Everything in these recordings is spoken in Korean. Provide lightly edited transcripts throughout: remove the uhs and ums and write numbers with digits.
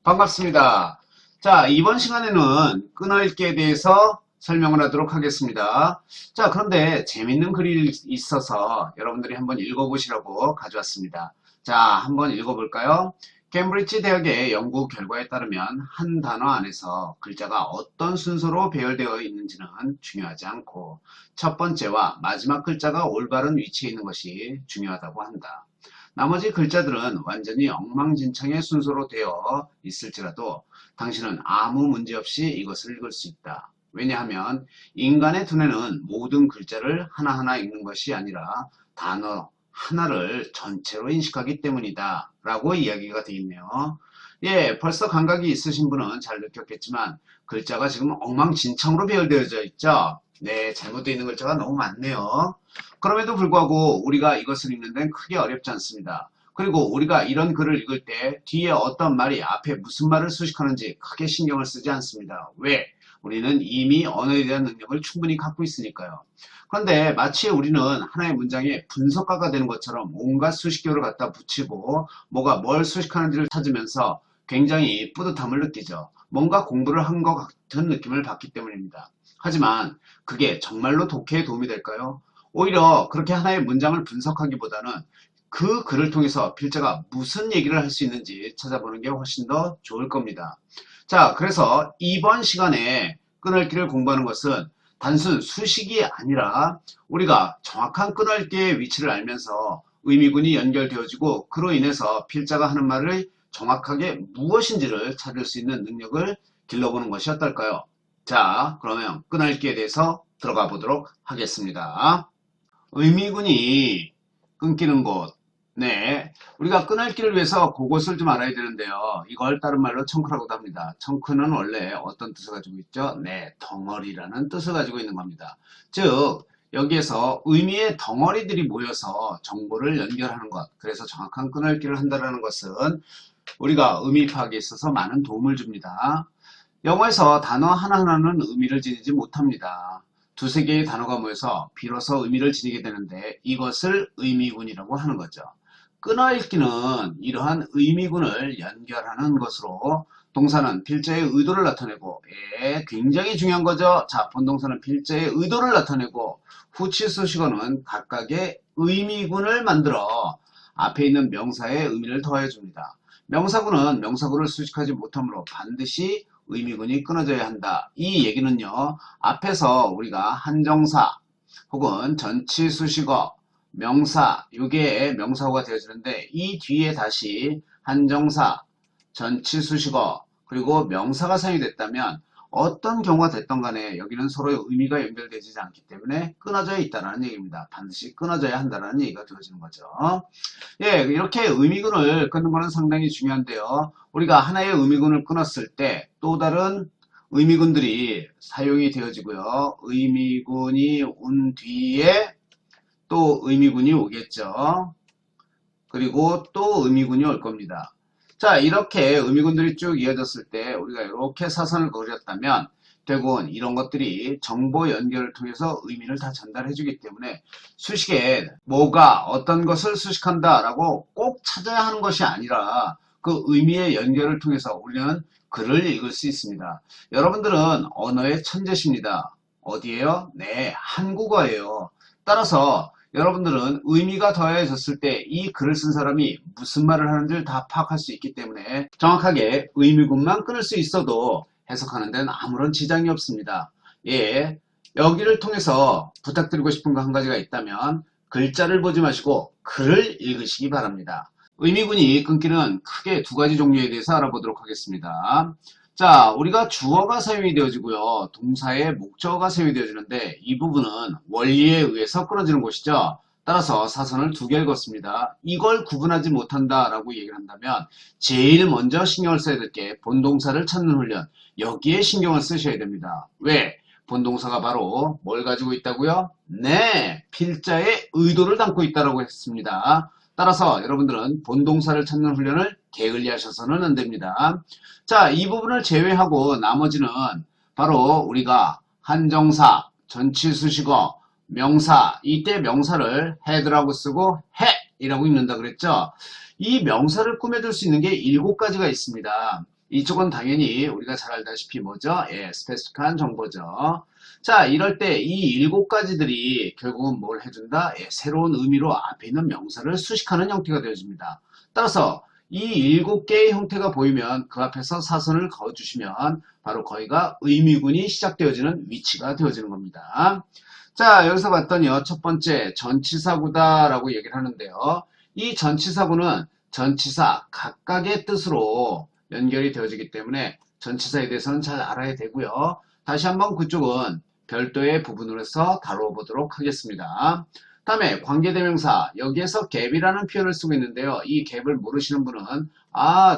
반갑습니다. 자, 이번 시간에는 끊어읽기에 대해서 설명을 하도록 하겠습니다. 자, 그런데 재밌는 글이 있어서 여러분들이 한번 읽어보시라고 가져왔습니다. 자, 한번 읽어볼까요? 캠브리지 대학의 연구 결과에 따르면 한 단어 안에서 글자가 어떤 순서로 배열되어 있는지는 중요하지 않고 첫 번째와 마지막 글자가 올바른 위치에 있는 것이 중요하다고 한다. 나머지 글자들은 완전히 엉망진창의 순서로 되어 있을지라도 당신은 아무 문제 없이 이것을 읽을 수 있다. 왜냐하면 인간의 두뇌는 모든 글자를 하나하나 읽는 것이 아니라 단어 하나를 전체로 인식하기 때문이다. 라고 이야기가 되어 있네요. 예, 벌써 감각이 있으신 분은 잘 느꼈겠지만 글자가 지금 엉망진창으로 배열되어져 있죠. 네, 잘못되어 있는 글자가 너무 많네요. 그럼에도 불구하고 우리가 이것을 읽는 데는 크게 어렵지 않습니다. 그리고 우리가 이런 글을 읽을 때 뒤에 어떤 말이 앞에 무슨 말을 수식하는지 크게 신경을 쓰지 않습니다. 왜? 우리는 이미 언어에 대한 능력을 충분히 갖고 있으니까요. 그런데 마치 우리는 하나의 문장에 분석가가 되는 것처럼 온갖 수식교를 갖다 붙이고 뭐가 뭘 수식하는지를 찾으면서 굉장히 뿌듯함을 느끼죠. 뭔가 공부를 한 것 같은 느낌을 받기 때문입니다. 하지만 그게 정말로 독해에 도움이 될까요? 오히려 그렇게 하나의 문장을 분석하기보다는 그 글을 통해서 필자가 무슨 얘기를 할 수 있는지 찾아보는 게 훨씬 더 좋을 겁니다. 자, 그래서 이번 시간에 끊어읽기를 공부하는 것은 단순 수식이 아니라 우리가 정확한 끊어읽기의 위치를 알면서 의미군이 연결되어지고 그로 인해서 필자가 하는 말을 정확하게 무엇인지를 찾을 수 있는 능력을 길러보는 것이 어떨까요? 자, 그러면 끊어읽기에 대해서 들어가 보도록 하겠습니다. 의미군이 끊기는 곳. 네. 우리가 끊어읽기를 위해서 그것을 좀 알아야 되는데요. 이걸 다른 말로 청크라고도 합니다. 청크는 원래 어떤 뜻을 가지고 있죠? 네. 덩어리라는 뜻을 가지고 있는 겁니다. 즉, 여기에서 의미의 덩어리들이 모여서 정보를 연결하는 것. 그래서 정확한 끊어읽기를 한다는 것은 우리가 의미 파악에 있어서 많은 도움을 줍니다. 영어에서 단어 하나하나는 의미를 지니지 못합니다. 두세 개의 단어가 모여서 비로소 의미를 지니게 되는데 이것을 의미군이라고 하는 거죠. 끊어읽기는 이러한 의미군을 연결하는 것으로 동사는 필자의 의도를 나타내고 굉장히 중요한 거죠. 자, 본동사는 필자의 의도를 나타내고 후치수식어는 각각의 의미군을 만들어 앞에 있는 명사의 의미를 더해 줍니다. 명사구는 명사구를 수식하지 못하므로 반드시 의미군이 끊어져야 한다. 이 얘기는요. 앞에서 우리가 한정사 혹은 전치수식어, 명사, 이게 명사구가 되어지는데 이 뒤에 다시 한정사, 전치수식어, 그리고 명사가 사용이 됐다면 어떤 경우가 됐던 간에 여기는 서로의 의미가 연결되지 않기 때문에 끊어져 있다는 얘기입니다. 반드시 끊어져야 한다는 얘기가 되어지는 거죠. 예, 이렇게 의미군을 끊는 거는 상당히 중요한데요. 우리가 하나의 의미군을 끊었을 때 또 다른 의미군들이 사용이 되어지고요. 의미군이 온 뒤에 또 의미군이 오겠죠. 그리고 또 의미군이 올 겁니다. 자, 이렇게 의미군들이 쭉 이어졌을 때 우리가 이렇게 사선을 그렸다면 결국은 이런 것들이 정보 연결을 통해서 의미를 다 전달해 주기 때문에 수식에 뭐가 어떤 것을 수식한다 라고 꼭 찾아야 하는 것이 아니라 그 의미의 연결을 통해서 우리는 글을 읽을 수 있습니다. 여러분들은 언어의 천재십니다. 어디에요? 네, 한국어예요. 따라서 여러분들은 의미가 더해졌을 때 이 글을 쓴 사람이 무슨 말을 하는지를 다 파악할 수 있기 때문에 정확하게 의미군만 끊을 수 있어도 해석하는 데는 아무런 지장이 없습니다. 예, 여기를 통해서 부탁드리고 싶은 거 한 가지가 있다면 글자를 보지 마시고 글을 읽으시기 바랍니다. 의미군이 끊기는 크게 두 가지 종류에 대해서 알아보도록 하겠습니다. 자, 우리가 주어가 사용이 되어지고요. 동사의 목적어가 사용이 되어지는데 이 부분은 원리에 의해서 끊어지는 곳이죠. 따라서 사선을 두 개를 걷습니다. 이걸 구분하지 못한다라고 얘기를 한다면 제일 먼저 신경을 써야 될 게 본동사를 찾는 훈련. 여기에 신경을 쓰셔야 됩니다. 왜? 본동사가 바로 뭘 가지고 있다고요? 네, 필자의 의도를 담고 있다고 했습니다. 따라서 여러분들은 본동사를 찾는 훈련을 게을리하셔서는 안 됩니다. 자, 이 부분을 제외하고 나머지는 바로 우리가 한정사, 전치수식어, 명사, 이때 명사를 had라고 쓰고 해이라고 읽는다 그랬죠. 이 명사를 꾸며줄 수 있는 게 7가지가 있습니다. 이쪽은 당연히 우리가 잘 알다시피 뭐죠? 예, 스페시픽한 정보죠. 자, 이럴 때 이 7가지들이 결국은 뭘 해준다? 예, 새로운 의미로 앞에 있는 명사를 수식하는 형태가 되어집니다. 따라서 이 7개의 형태가 보이면 그 앞에서 사선을 그어주시면 바로 거기가 의미군이 시작되어지는 위치가 되어지는 겁니다. 자, 여기서 봤더니요. 첫 번째 전치사구다라고 얘기를 하는데요. 이 전치사구는 전치사 각각의 뜻으로 연결이 되어지기 때문에 전치사에 대해서는 잘 알아야 되고요. 다시 한번 그쪽은 별도의 부분으로 해서 다뤄보도록 하겠습니다. 다음에 관계대명사, 여기에서 갭이라는 표현을 쓰고 있는데요. 이 갭을 모르시는 분은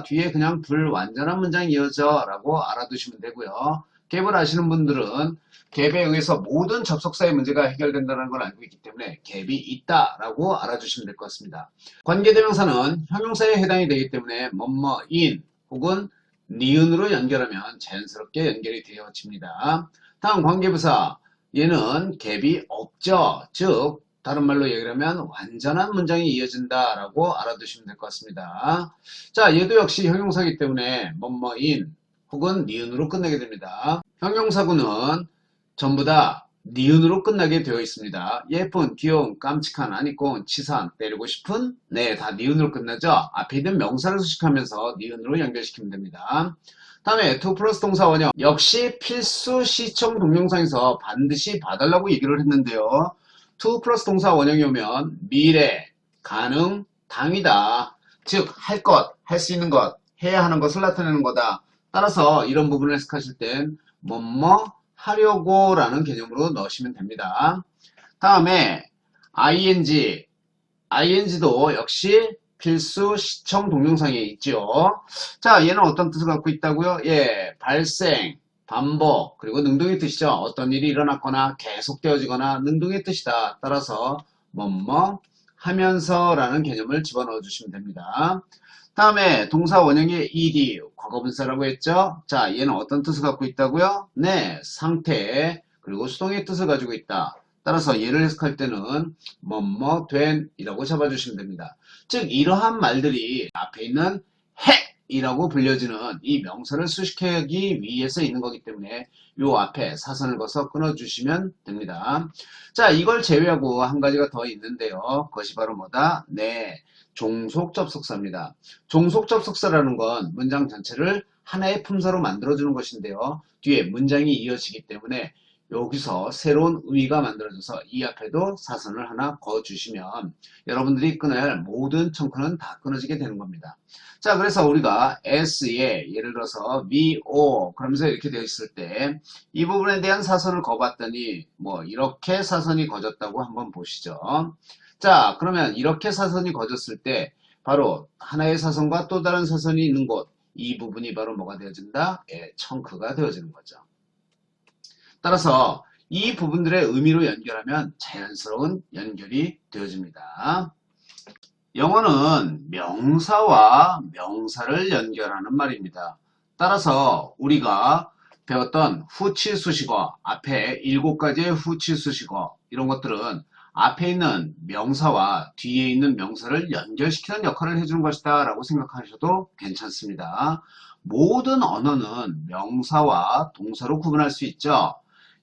뒤에 그냥 불완전한 문장이 이어져 라고 알아두시면 되고요. 갭을 아시는 분들은 갭에 의해서 모든 접속사의 문제가 해결된다는 걸 알고 있기 때문에 갭이 있다라고 알아주시면 될 것 같습니다. 관계대명사는 형용사에 해당이 되기 때문에 뭐뭐인 혹은 니은으로 연결하면 자연스럽게 연결이 되어집니다. 다음 관계부사, 얘는 갭이 없죠. 즉 다른 말로 얘기를 하면 완전한 문장이 이어진다라고 알아두시면 될 것 같습니다. 자, 얘도 역시 형용사이기 때문에 뭐뭐인 혹은 니은으로 끝나게 됩니다. 형용사구는 전부 다 니은으로 끝나게 되어 있습니다. 예쁜, 귀여운, 깜찍한, 아니꼬운, 치사한, 때리고 싶은, 네, 다 니은으로 끝나죠. 앞에 있는 명사를 수식하면서 니은으로 연결시키면 됩니다. 다음에 to 플러스 동사 원형, 역시 필수 시청 동영상에서 반드시 봐달라고 얘기를 했는데요. to 플러스 동사 원형이 오면 미래, 가능, 당이다. 즉 할 것, 할 수 있는 것, 해야 하는 것을 나타내는 거다. 따라서 이런 부분을 해석하실 땐 뭐뭐 하려고 라는 개념으로 넣으시면 됩니다. 다음에 ing도 역시 필수 시청 동영상에 있죠. 자, 얘는 어떤 뜻을 갖고 있다고요? 예, 발생, 반복, 그리고 능동의 뜻이죠. 어떤 일이 일어났거나 계속되어지거나 능동의 뜻이다. 따라서 뭐뭐 하면서 라는 개념을 집어넣어 주시면 됩니다. 다음에 동사 원형의 ed, 과거분사라고 했죠. 자, 얘는 어떤 뜻을 갖고 있다고요? 네, 상태, 그리고 수동의 뜻을 가지고 있다. 따라서 얘를 해석할 때는 뭐뭐 된 이라고 잡아주시면 됩니다. 즉 이러한 말들이 앞에 있는 해이라고 불려지는 이 명사를 수식하기 위해서 있는 거기 때문에 요 앞에 사선을 그어서 끊어주시면 됩니다. 자, 이걸 제외하고 한 가지가 더 있는데요. 그것이 바로 뭐다? 네, 종속 접속사입니다. 종속 접속사라는 건 문장 전체를 하나의 품사로 만들어주는 것인데요. 뒤에 문장이 이어지기 때문에 여기서 새로운 의미가 만들어져서 이 앞에도 사선을 하나 그어주시면 여러분들이 끊어야 할 모든 청크는 다 끊어지게 되는 겁니다. 자, 그래서 우리가 S에 예를 들어서 VO 그러면서 이렇게 되어 있을 때 이 부분에 대한 사선을 그어봤더니 뭐 이렇게 사선이 그어졌다고 한번 보시죠. 자, 그러면 이렇게 사선이 그어졌을 때 바로 하나의 사선과 또 다른 사선이 있는 곳, 이 부분이 바로 뭐가 되어진다? 예, 청크가 되어지는 거죠. 따라서 이 부분들의 의미로 연결하면 자연스러운 연결이 되어집니다. 영어는 명사와 명사를 연결하는 말입니다. 따라서 우리가 배웠던 후치 수식어, 앞에 7가지의 후치 수식어 이런 것들은 앞에 있는 명사와 뒤에 있는 명사를 연결시키는 역할을 해주는 것이다 라고 생각하셔도 괜찮습니다. 모든 언어는 명사와 동사로 구분할 수 있죠.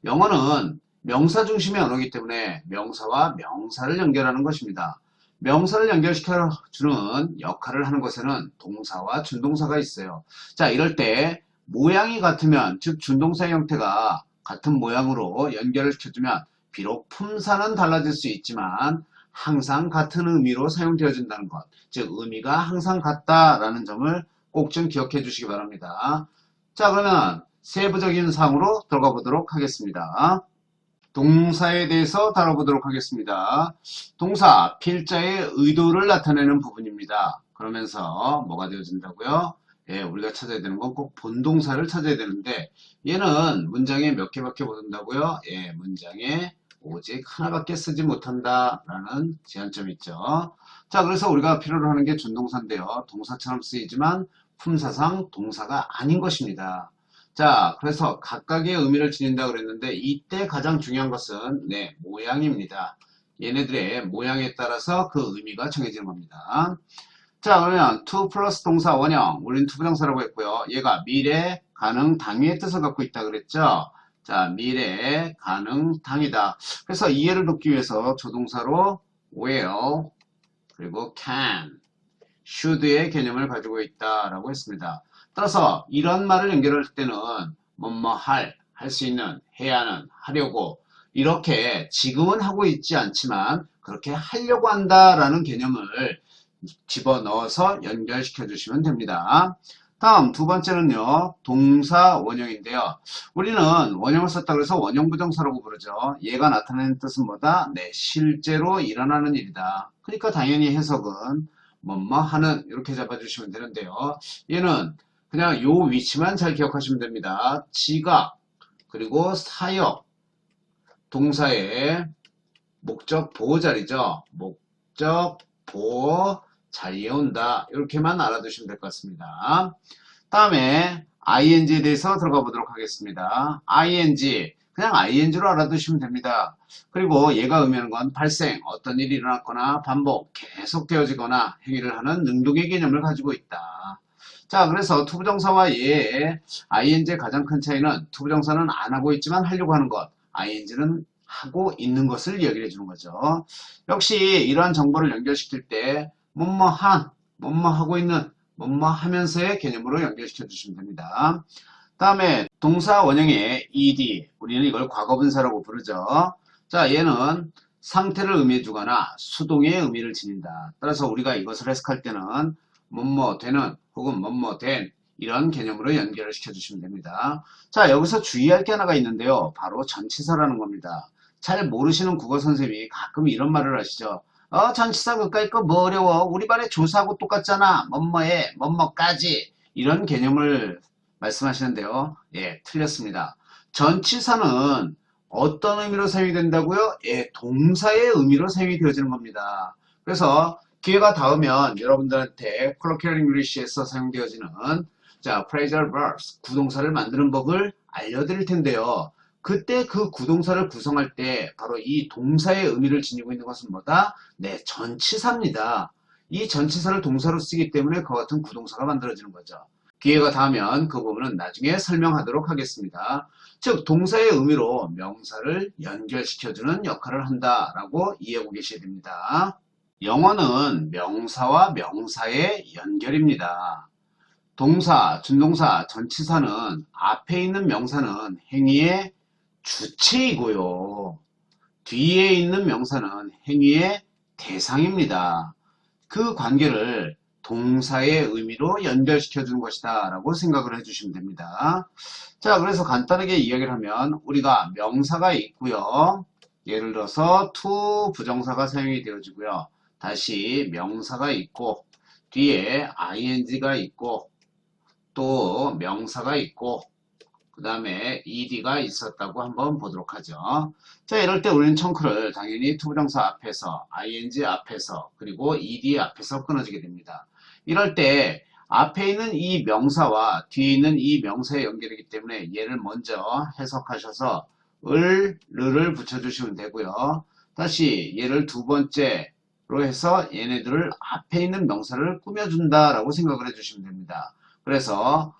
영어는 명사 중심의 언어이기 때문에 명사와 명사를 연결하는 것입니다. 명사를 연결시켜주는 역할을 하는 것에는 동사와 준동사가 있어요. 자, 이럴 때 모양이 같으면, 즉 준동사의 형태가 같은 모양으로 연결을 시켜주면 비록 품사는 달라질 수 있지만 항상 같은 의미로 사용되어진다는 것, 즉 의미가 항상 같다라는 점을 꼭 좀 기억해 주시기 바랍니다. 자, 그러면 세부적인 사항으로 들어가 보도록 하겠습니다. 동사에 대해서 다뤄보도록 하겠습니다. 동사, 필자의 의도를 나타내는 부분입니다. 그러면서 뭐가 되어진다고요? 예, 우리가 찾아야 되는 건 꼭 본동사를 찾아야 되는데 얘는 문장에 몇 개밖에 못 온다고요? 예, 문장에 오직 하나밖에 쓰지 못한다 라는 제한점이 있죠. 자, 그래서 우리가 필요로 하는 게 준동사인데요. 동사처럼 쓰이지만 품사상 동사가 아닌 것입니다. 자, 그래서 각각의 의미를 지닌다 그랬는데 이때 가장 중요한 것은 네, 모양입니다. 얘네들의 모양에 따라서 그 의미가 정해지는 겁니다. 자, 그러면 to 플러스 동사 원형. 우리는 투부정사라고 했고요. 얘가 미래, 가능, 당위의 뜻을 갖고 있다 그랬죠? 자, 미래, 가능, 당이다. 그래서 이해를 돕기 위해서 조동사로 will, 그리고 can, should의 개념을 가지고 있다라고 했습니다. 따라서 이런 말을 연결할 때는 뭐뭐 할 수 있는, 해야 하는, 하려고 이렇게 지금은 하고 있지 않지만 그렇게 하려고 한다라는 개념을 집어넣어서 연결시켜 주시면 됩니다. 다음 두 번째는요. 동사 원형인데요. 우리는 원형을 썼다고 해서 원형부정사라고 부르죠. 얘가 나타내는 뜻은 뭐다? 네, 실제로 일어나는 일이다. 그러니까 당연히 해석은 뭐뭐 하는 이렇게 잡아주시면 되는데요. 얘는 그냥 요 위치만 잘 기억하시면 됩니다. 지각 그리고 사역 동사의 목적 보호 자리죠. 목적 보호 자리에 온다. 이렇게만 알아두시면 될 것 같습니다. 다음에 ing에 대해서 들어가 보도록 하겠습니다. ing 그냥 ing로 알아두시면 됩니다. 그리고 얘가 의미하는 건 발생, 어떤 일이 일어났거나 반복, 계속 되어지거나 행위를 하는 능동의 개념을 가지고 있다. 자, 그래서 투부정사와 얘의 ing의 가장 큰 차이는 투부정사는 안 하고 있지만 하려고 하는 것, ing는 하고 있는 것을 이야기해 주는 거죠. 역시 이러한 정보를 연결시킬 때 뭐뭐한, 뭐뭐 하고 있는, 뭐뭐 하면서의 개념으로 연결시켜 주시면 됩니다. 다음에 동사 원형의 ed, 우리는 이걸 과거분사라고 부르죠. 자, 얘는 상태를 의미해 주거나 수동의 의미를 지닌다. 따라서 우리가 이것을 해석할 때는 뭐뭐 되는 혹은 뭐뭐 된 이런 개념으로 연결을 시켜주시면 됩니다. 자, 여기서 주의할 게 하나가 있는데요. 바로 전치사라는 겁니다. 잘 모르시는 국어 선생님이 가끔 이런 말을 하시죠. 전치사 그까이 거 뭐 어려워. 우리 반에 조사하고 똑같잖아. 뭐뭐해, 뭐뭐까지. 이런 개념을 말씀하시는데요. 예, 틀렸습니다. 전치사는 어떤 의미로 사용이 된다고요? 예, 동사의 의미로 사용이 되어지는 겁니다. 그래서 기회가 닿으면 여러분들한테 Colloquial English에서 사용되어지는 자, phrasal verbs, 구동사를 만드는 법을 알려드릴 텐데요. 그때 그 구동사를 구성할 때 바로 이 동사의 의미를 지니고 있는 것은 뭐다? 네, 전치사입니다. 이 전치사를 동사로 쓰기 때문에 그와 같은 구동사가 만들어지는 거죠. 기회가 닿으면 그 부분은 나중에 설명하도록 하겠습니다. 즉 동사의 의미로 명사를 연결시켜주는 역할을 한다라고 이해하고 계셔야 됩니다. 영어는 명사와 명사의 연결입니다. 동사, 준동사, 전치사는 앞에 있는 명사는 행위의 주체이고요. 뒤에 있는 명사는 행위의 대상입니다. 그 관계를 동사의 의미로 연결시켜 주는 것이다 라고 생각을 해주시면 됩니다. 자, 그래서 간단하게 이야기를 하면 우리가 명사가 있고요. 예를 들어서 to 부정사가 사용이 되어지고요. 다시 명사가 있고 뒤에 ing가 있고 또 명사가 있고 그 다음에 ed가 있었다고 한번 보도록 하죠. 자, 이럴 때 우리는 청크를 당연히 투부정사 앞에서 ing 앞에서 그리고 ed 앞에서 끊어지게 됩니다. 이럴 때 앞에 있는 이 명사와 뒤에 있는 이 명사의 연결이기 때문에 얘를 먼저 해석하셔서 를 붙여주시면 되고요. 다시 얘를 두 번째로 해서 얘네들을 앞에 있는 명사를 꾸며준다라고 생각을 해주시면 됩니다. 그래서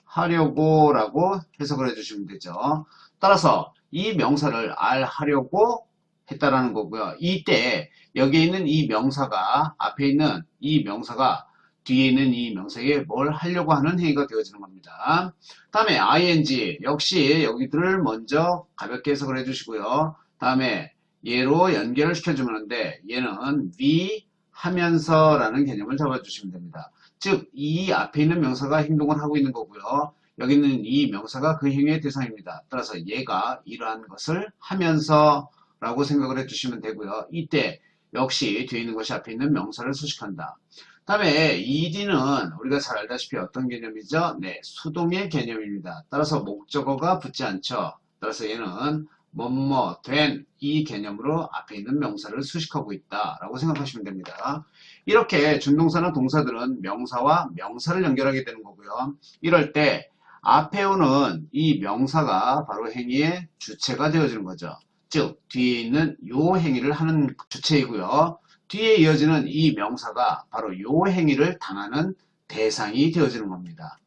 하려고 라고 해석을 해주시면 되죠. 따라서 이 명사를 하려고 했다라는 거고요. 이때 여기에 있는 이 명사가 앞에 있는 이 명사가 뒤에 있는 이 명사에게 뭘 하려고 하는 행위가 되어지는 겁니다. 다음에 ing 역시 여기들을 먼저 가볍게 해석을 해주시고요. 다음에 얘로 연결을 시켜주는데 얘는 be 하면서라는 개념을 잡아주시면 됩니다. 즉 이 앞에 있는 명사가 행동을 하고 있는 거고요. 여기 있는 이 명사가 그 행위의 대상입니다. 따라서 얘가 이러한 것을 하면서 라고 생각을 해주시면 되고요. 이때 역시 뒤에 있는 것이 앞에 있는 명사를 수식한다. 다음에 ed는 우리가 잘 알다시피 어떤 개념이죠? 네, 수동의 개념입니다. 따라서 목적어가 붙지 않죠. 따라서 얘는 뭐뭐 된 이 개념으로 앞에 있는 명사를 수식하고 있다라고 생각하시면 됩니다. 이렇게 준동사나 동사들은 명사와 명사를 연결하게 되는 거고요. 이럴 때 앞에 오는 이 명사가 바로 행위의 주체가 되어지는 거죠. 즉 뒤에 있는 요 행위를 하는 주체이고요. 뒤에 이어지는 이 명사가 바로 요 행위를 당하는 대상이 되어지는 겁니다.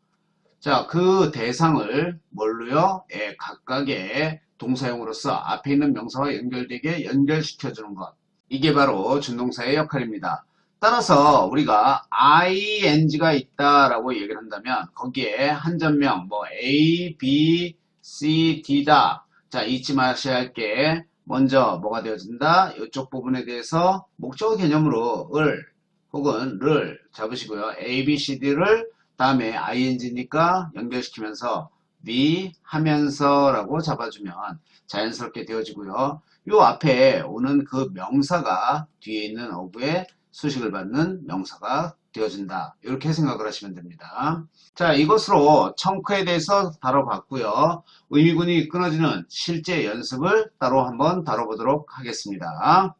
자, 그 대상을 뭘로요? 예, 각각의 동사형으로서 앞에 있는 명사와 연결되게 연결시켜주는 것. 이게 바로 준동사의 역할입니다. 따라서 우리가 ing가 있다라고 얘기를 한다면 거기에 한전명 뭐 A, B, C, D다. 자, 잊지 마셔야 할 게 먼저 뭐가 되어진다? 이쪽 부분에 대해서 목적어 개념으로 을 혹은 를 잡으시고요. A, B, C, D를 다음에 ing니까 연결시키면서 the 하면서 라고 잡아주면 자연스럽게 되어지고요. 요 앞에 오는 그 명사가 뒤에 있는 어구의 수식을 받는 명사가 되어진다. 이렇게 생각을 하시면 됩니다. 자, 이것으로 청크에 대해서 다뤄봤고요. 의미군이 끊어지는 실제 연습을 따로 한번 다뤄보도록 하겠습니다.